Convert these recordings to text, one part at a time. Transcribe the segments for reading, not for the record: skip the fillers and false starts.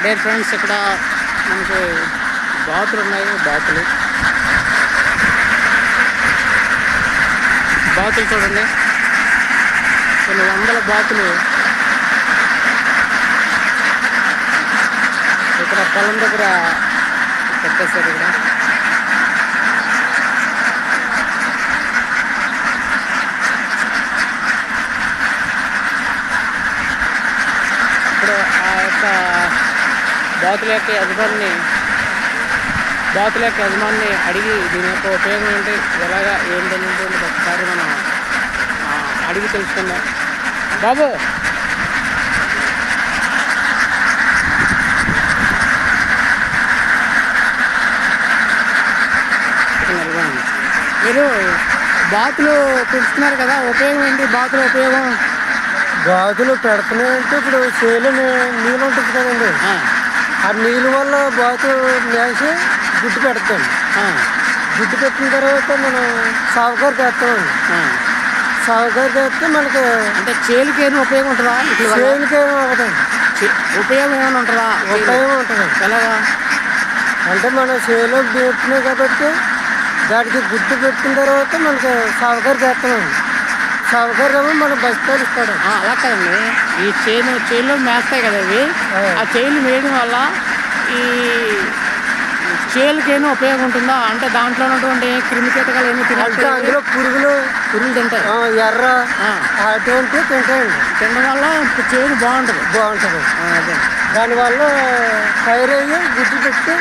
Dare friends, ఇక్కడ మనకి బాతులు ఉన్నాయి. బాతులు చూడండి, కొన్ని వందల బాతులు ఇక్కడ పొలం దగ్గర పెట్టేశారు. ఇప్పుడు ఆ యొక్క బాతుల యొక్క యజమాని అడిగి దీని యొక్క ఉపయోగం ఏంటి, ఎలాగా ఏంటనేటువంటి ఒకసారి మనం అడిగి తెలుసుకుందాం. బాబు, మీరు బాతులు పెంచుతున్నారు కదా, ఉపయోగం ఏంటి? బాతుల ఉపయోగం బాతులు పెడుతున్నాయంటే ఇప్పుడు చేలో నీళ్ళు ఉంటుంది కదండి, ఆ నీళ్ళ వల్ల బాతు మేసి గుడ్డు పెడతాం. గుడ్డు పెట్టిన తర్వాత మనం సాగుకారు చేస్తామండి. సాగుకారు చేస్తే మనకి అంటే చేలుకి ఏమైనా ఉపయోగం ఉంటుందా? చేనుకి ఏమో అవుతుంది, ఉపయోగం ఏమైనా ఉంటుందా? ఉపయోగం ఉంటుంది. ఎలాగా అంటే మనం చేలో పెట్టినాయి కాబట్టి దానికి గుడ్డు పెట్టిన తర్వాత మనకి సాగుకారు చేస్తామండి. సాగుకారు ఏమో మన బస్తాలు ఇస్తాడు. అలా కదండి, ఈ చేనులో మేస్తాయి కదా అవి, ఆ చేలు వేయడం వల్ల ఈ చేలుకేమో ఉపయోగం ఉంటుందా? అంటే దాంట్లో ఉన్నటువంటి క్రిమికీటకాలు ఏమి తినాలి, అందులో పురుగులు తింటాయి, ఎర్ర అటువంటి తింటాయండి. తినడం వల్ల చేను బాగుంటుంది. అదే దానివల్ల ఫైర్ అయ్యి గుడ్డు పెట్టి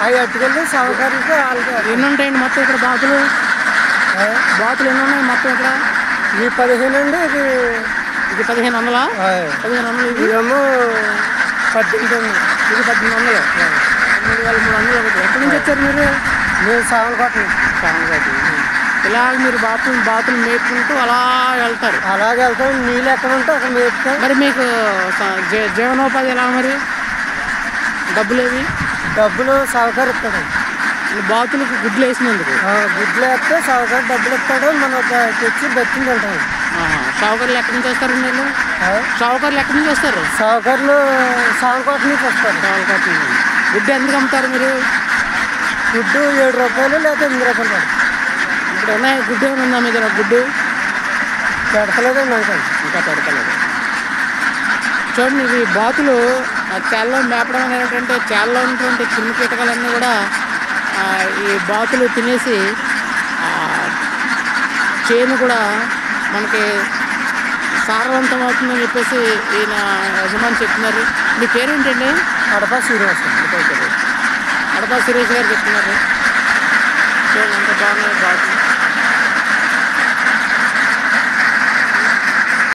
అవి అట్టుకెళ్ళి సాగుకారులకి వాళ్ళకి. ఎన్ని ఉంటాయండి మొత్తం ఇక్కడ బాతులు ఎన్ని ఉన్నాయి మొత్తం ఇక్కడ? ఈ 15 అండి. ఇది 1500. 1500. ఇదేమో 1800. ఇది 1800. 3300. ఎక్కడి నుంచి వచ్చారు మీరు? మేము సాగలకోట. ఇలా మీరు బాతులు మేపుకుంటూ అలా వెళ్తారు? అలాగే వెళ్తాం. నీళ్ళు ఎక్కడ ఉంటే అక్కడ మేపుతాం. మరి మీకు జీవనోపాధి ఎలా? మరి డబ్బులు సాగుకారు ఇస్తాడు. బాతులకు గుడ్లు వేసినందుకు గుడ్లు వేస్తే సాగుకారు డబ్బులు ఇస్తాడు. మనం తెచ్చి బతికి తింటాం. సాగుకారులు ఎక్కడి నుంచి వస్తారు? మీరు సాగుకారులు ఎక్కడి నుంచి వస్తారు? సాగుకారులు సాగలకోట నుంచి వస్తారు. సాగుకోట నుంచి. గుడ్డు ఎందుకు అమ్ముతారు మీరు? గుడ్డు 7 రూపాయలు లేదా 8 రూపాయలు. ఇప్పుడు ఉన్నాయి. గుడ్డు ఏమైనా ఉందా మీ దగ్గర? గుడ్డు పెడతలేదండి. ఇంకా పెడతలేదు. చూడండి, ఇవి బాతులు చేలలో మేపడం అనేది ఏంటంటే చేలలో ఉన్నటువంటి క్రిమికీటకాలన్నీ కూడా ఈ బాతులు తినేసి చేను కూడా మనకి సారవంతం అవుతుందని చెప్పేసి ఈయన యజమాని చెప్తున్నారు. మీ పేరేంటండి? అడపా శ్రీనివాస్ గారు చెప్తున్నారు. చూడండి, అంత బాగున్నాయి బాతులు.